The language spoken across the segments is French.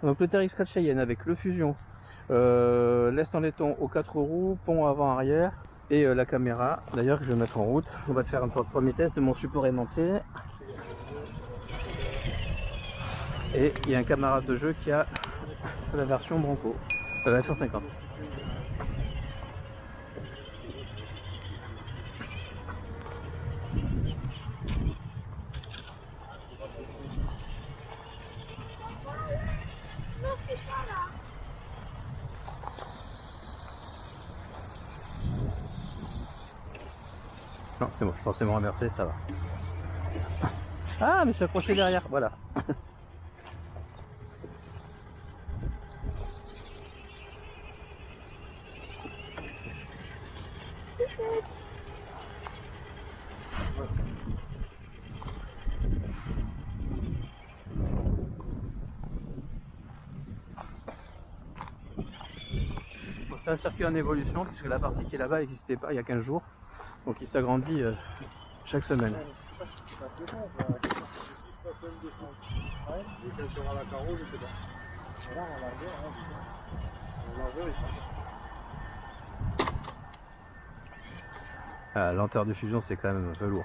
Donc le TRX4 Cheyenne avec le Fusion, lest en laiton aux 4 roues, pont avant-arrière et la caméra. D'ailleurs que je vais mettre en route. On va te faire un premier test de mon support aimanté. Et il y a un camarade de jeu qui a la version Bronco, la 150. Non, c'est bon, je pensais me renverser, ça va. Ah, mais je suis accroché derrière, voilà. Bon, c'est un circuit en évolution, puisque la partie qui est là-bas n'existait pas il y a 15 jours. Donc il s'agrandit chaque semaine. La lenteur de fusion, c'est quand même un peu lourd.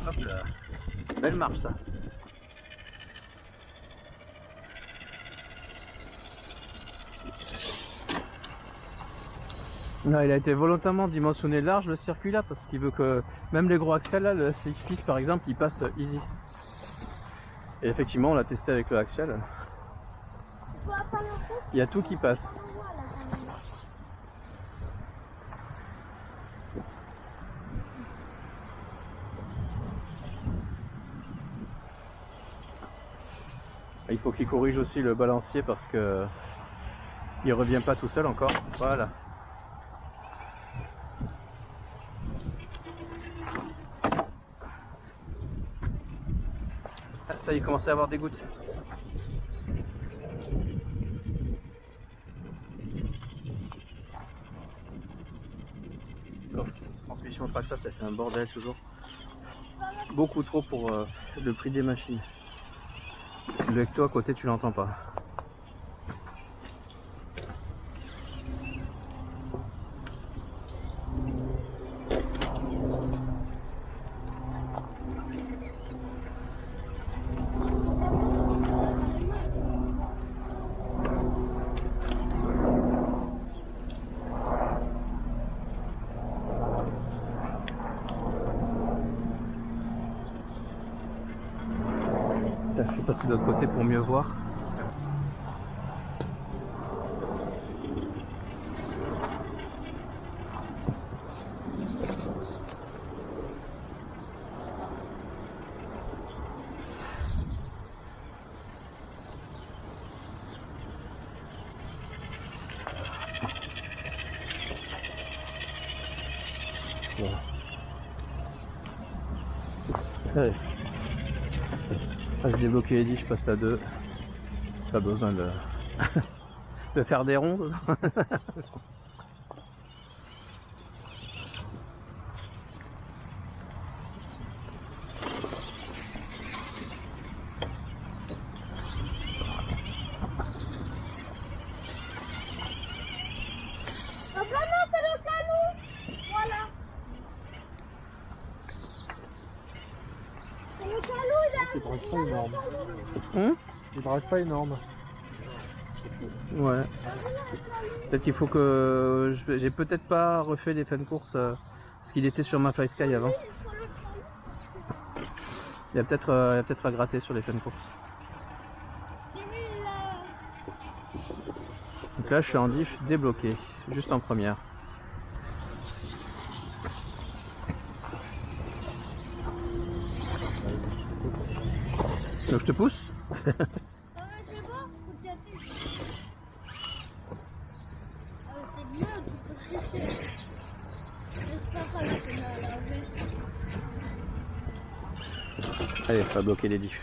Hop là. Belle marche ça. Non, il a été volontairement dimensionné large le circuit là parce qu'il veut que même les gros axels là, le CX6 par exemple, il passe easy. Et effectivement, on l'a testé avec le axial. Il y a tout qui passe. Il faut qu'il corrige aussi le balancier parce que il revient pas tout seul encore. Voilà. Ah, ça, il commençait à avoir des gouttes. Alors, transmission traction, ça fait un bordel toujours. Beaucoup trop pour le prix des machines. Le Ecto à côté, tu l'entends pas. Je vais passer de l'autre côté pour mieux voir. Voilà. Allez. Ah, j'ai débloqué les 10, je passe la 2. Pas besoin de, de faire des rondes. Il drague pas énorme. Il drague pas énorme. Ouais. Peut-être qu'il faut que... J'ai peut-être pas refait les fins de course parce qu'il était sur ma FlySky avant. Il y a peut-être à gratter sur les fins de course. Donc là je suis en diff débloqué, juste en première. Donc je te pousse. Allez, on va bloquer les diffs.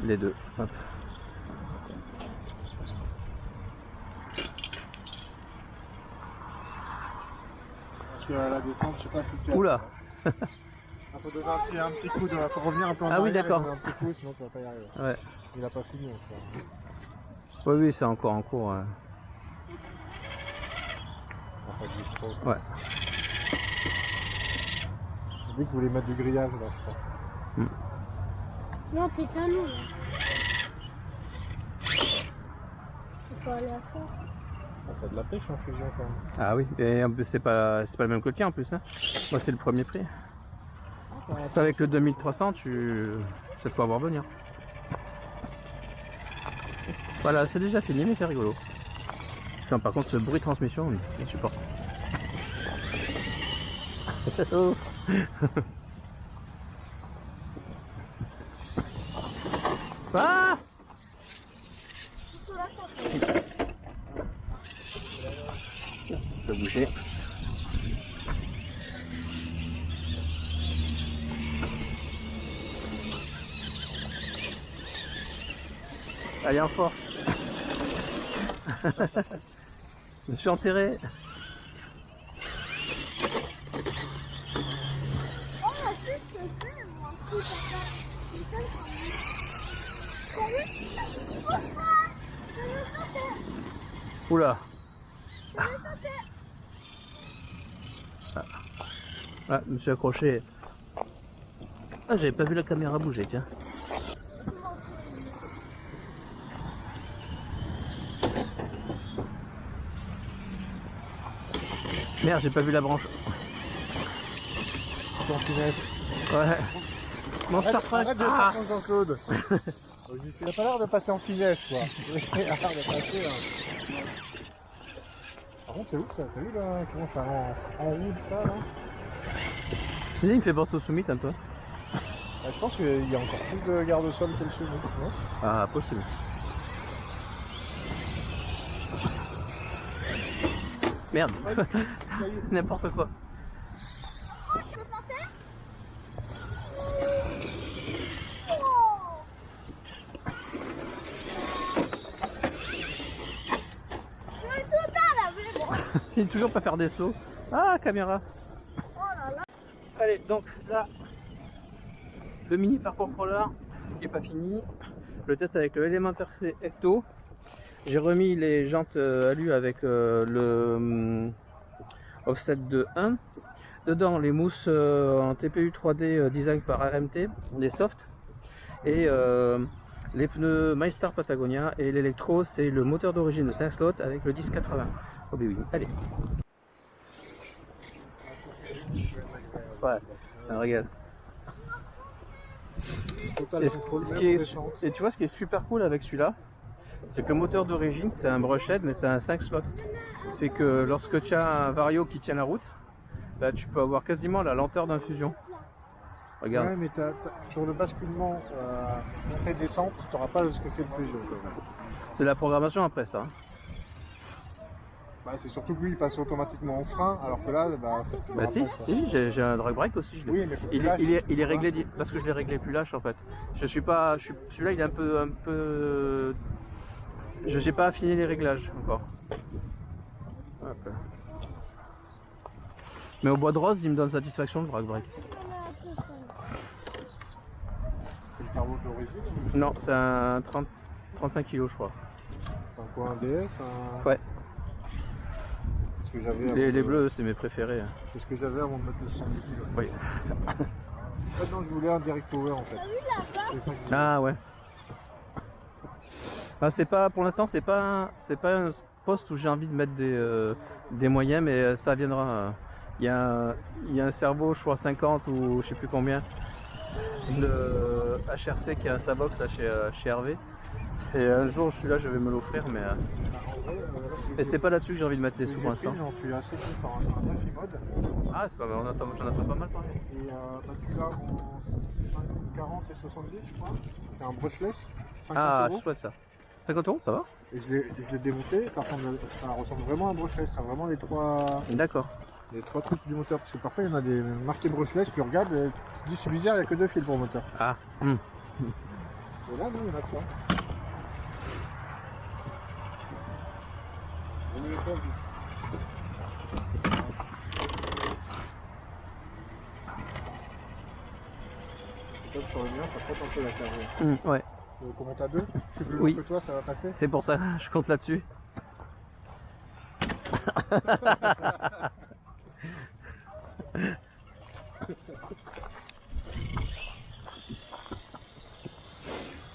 Les deux. Hop. que la descente, je sais pas si tu as. Oula. Il faut donner un petit coup, faut revenir un peu en Ah oui, arrière et d'accord. donner un petit coup, sinon tu vas pas y arriver. Ouais. Il a pas fini encore. Oui, oui, c'est encore en cours. Ouais. Ça glisse trop. Ouais. J'ai dit que vous voulez mettre du grillage là, je crois. Non, t'es un loup. Faut aller à fond. Ça fait de la pêche en fusion quand même. Ah oui, et en plus, c'est pas le même que le tien en plus. Hein. Moi, c'est le premier prix. Avec le 2300, ça peut avoir venir. Voilà, c'est déjà fini, mais c'est rigolo. Putain, par contre, ce bruit de transmission, je supporte. Oh. Ah, je peux bouger. Allez, en force. Je me suis enterré. Oh, c'est ce que c'est, moi aussi, Oula. Ah, je me suis accroché. Ah, j'avais pas vu la caméra bouger, tiens. Merde, j'ai pas vu la branche. Ouais. Mon Star Trek. Arrête de faire comme Jean-Claude. Il a pas l'air de passer en finesse, quoi. Il a l'air de passer. Par contre, c'est ouf ça. T'as vu là comment ça rend en roue ça là? Si, il me fait penser au Summit un peu. Je pense qu'il y a encore plus de garde-sol que le Summit, non? Ah, possible. Merde. N'importe quoi. Il est toujours pas faire des sauts. Ah, caméra. Allez, donc là, le mini parcours crawler qui est pas fini. Le test avec le Elementor C Ecto. J'ai remis les jantes alu avec le offset de 1. Dedans, les mousses en TPU 3D design par RMT, les softs. Et les pneus MyStar Patagonia. Et l'électro, c'est le moteur d'origine de 5 slots avec le 1080. Oh oui, allez. Ouais, un régal. Et tu vois, ce qui est super cool avec celui-là, c'est que le moteur d'origine, c'est un brushed, mais c'est un 5 slots. Fait que lorsque tu as un vario qui tient la route, bah, tu peux avoir quasiment la lenteur d'un fusion. Regarde. Ouais, mais sur le basculement montée-descente, tu n'auras pas ce que fait le fusion. C'est la programmation après ça. Bah, c'est surtout que lui il passe automatiquement en frein, alors que là, si, j'ai un drag brake aussi. Oui, mais il est réglé parce que je l'ai réglé plus lâche en fait. Celui-là il est un peu. Je n'ai pas affiné les réglages encore. Hop. Mais au bois de rose, il me donne satisfaction le drag brake. C'est le cerveau d'origine? Non, c'est un 35 kg je crois. C'est un quoi, un DS? Ouais. C'est ce que j'avais. Les bleus, c'est mes préférés. C'est ce que j'avais avant de mettre le 70 kg. Oui. En fait, non, je voulais un direct power en fait. Ah ouais. Ah, c'est pas, pour l'instant, c'est pas un poste où j'ai envie de mettre des moyens, mais ça viendra. Il y a un cerveau, je crois 50 ou je sais plus combien, de HRC qui a un Sabox là, chez Hervé. Et un jour, je vais me l'offrir, mais. Et c'est pas là-dessus que j'ai envie de mettre des sous pour l'instant. J'en suis assez content, c'est un Duffy mode. Ah, c'est pas mal, j'en ai pas mal parlé. Et tu l'as en 50, 40 et 70, je crois. C'est un brushless. 50 Ah, euros. chouette ça. 50 €, ça va? Et je l'ai démonté, ça ressemble vraiment à un brushless. C'est vraiment les trois trucs du moteur. Parce que parfois il y en a des marqués brushless, puis on regarde, tu te dis c'est bizarre, il n'y a que 2 fils pour le moteur. Ah. Et là, non, il y en a 3. Comme sur le mien, ça frotte un peu la carrière. Ouais, Comment t'as deux? Je suis plus Oui. loin que toi, ça va passer? c'est pour ça, je compte là-dessus.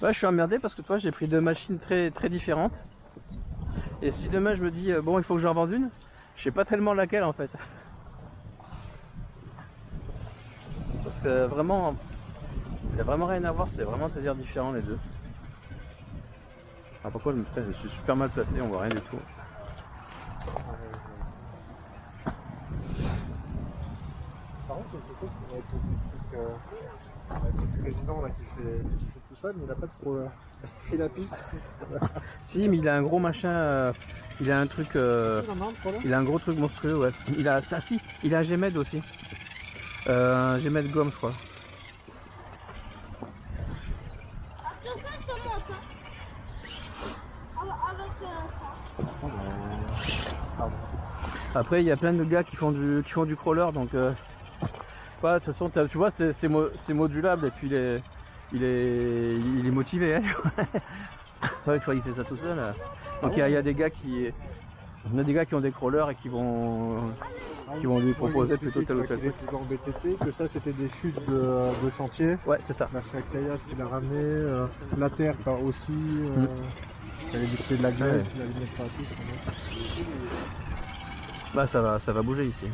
Ouais, je suis emmerdé parce que toi j'ai pris deux machines très différentes. Et si demain je me dis bon il faut que j'en vende une, je sais pas tellement laquelle en fait. Parce que vraiment, il n'y a vraiment rien à voir, c'est vraiment très différent les deux. Alors pourquoi je suis super mal placé, on voit rien du tout. Par contre, quelque chose qui va être utile, c'est le président là, qui fait tout ça, mais il a pas trop fait la piste. Si, mais il a un gros machin, il a un truc, il a un gros truc monstrueux, ouais. Il a ça, si, il a un Gmed aussi. Un Gmed gomme, je crois. C'est ça, ça monte, hein. Avec ça. Après, il y a plein de gars qui font du crawler, donc ouais, de toute façon, tu vois, c'est modulable et puis il est motivé. Hein. Ouais, tu vois, il fait ça tout seul. Donc il y a des gars qui ont des crawlers et qui vont lui proposer plutôt tel ou tel truc. Il était dans le BTP, que ça c'était des chutes de chantier. Ouais, c'est ça. La Chacayas qu'il a ramené, la terre aussi. Il allait mixer de la glace, Ouais. il allait mettre ça à tout. Bah ça va bouger ici.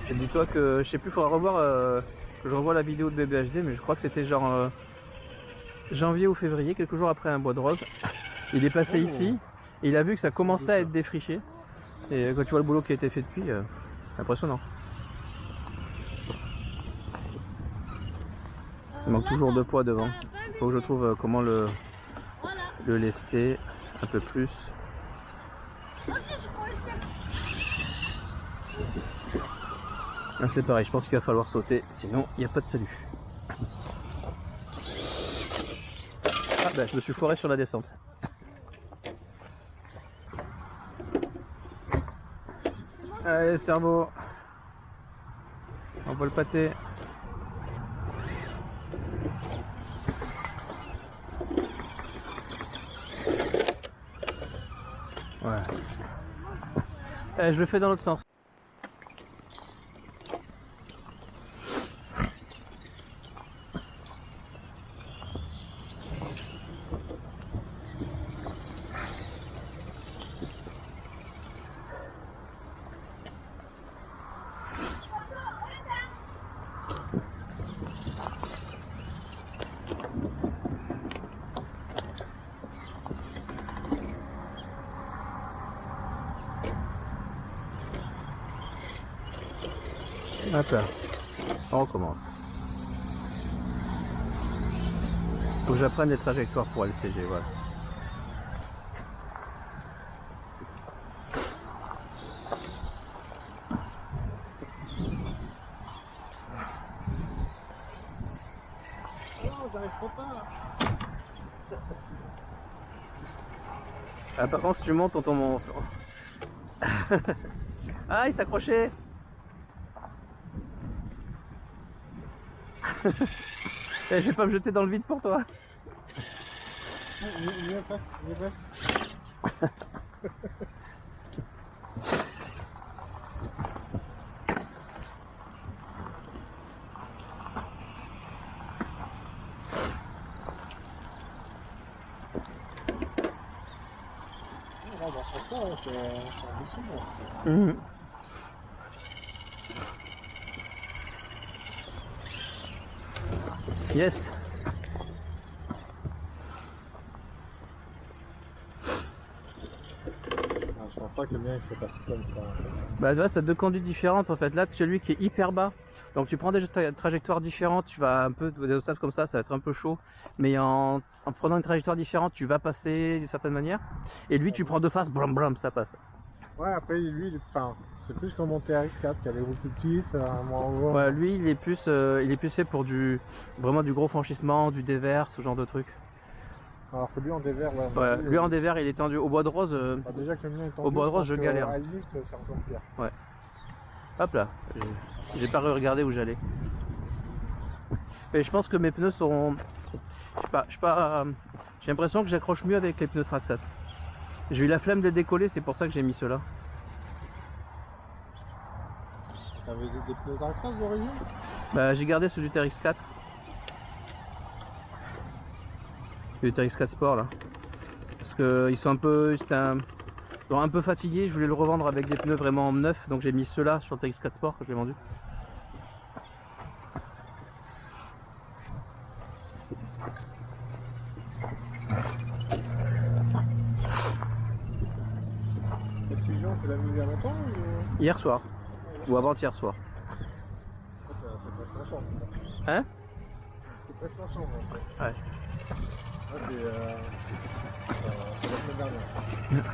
Et dis-toi que je sais plus, faudra revoir que je revois la vidéo de BBHD, mais je crois que c'était genre janvier ou février, quelques jours après un bois de rose. Il est passé ici et il a vu que ça commençait à être défriché. Et quand tu vois le boulot qui a été fait depuis, c'est impressionnant. Il manque toujours de poids devant. Il faut que je trouve comment le lester un peu plus. Ah, c'est pareil, je pense qu'il va falloir sauter, sinon il n'y a pas de salut. Ah bah je me suis foiré sur la descente. Allez cerveau, on va le pâter. Ouais. Allez, je le fais dans l'autre sens. Hop là, on recommence. Faut que j'apprenne les trajectoires pour LCG, voilà. Non, j'arrive pas. Ah, par contre, si tu montes, on tombe. Ah, il s'accrochait. Je vais pas me jeter dans le vide pour toi. Il est presque. Dans ce sens-là, c'est ambitieux. Yes. Je pense pas que le mien il serait parti comme ça. Bah tu vois, ça a deux conduites différentes en fait. Là, celui qui est hyper bas. Donc tu prends des trajectoires différentes, tu vas un peu des obstacles comme ça va être un peu chaud. Mais en prenant une trajectoire différente, tu vas passer d'une certaine manière. Et lui, tu prends deux faces, blam blam, ça passe. Ouais, après lui, c'est plus comme mon TRX4 qui a les roues plus petites, moins haut. Ouais, lui, il est plus fait pour vraiment du gros franchissement, du dévers, ce genre de truc. Alors que lui en dévers, ouais, lui en dévers, il est tendu au bois de rose. Déjà que le mien est tendu, au bois de rose, je galère. À lift, ça ressemble bien. Ouais. Hop là, j'ai pas regardé où j'allais. Et je pense que mes pneus sont... Je sais pas, j'ai l'impression que j'accroche mieux avec les pneus Traxxas. J'ai eu la flemme de décoller, c'est pour ça que j'ai mis ceux-là. T'avais des pneus Traxxas d'origine? Bah, j'ai gardé ceux du TRX4. Le TRX4 Sport là. Parce que ils sont un peu... Donc un peu fatigué, je voulais le revendre avec des pneus vraiment neufs, donc j'ai mis ceux-là sur le TX4 Sport que je l'ai vendu. Cette fusion, tu l'as mis il y a longtemps ou... Hier soir, ou avant-hier soir. C'est presque ensemble. Hein? C'est presque ensemble. En fait. Ouais. Là, c'est la semaine dernière.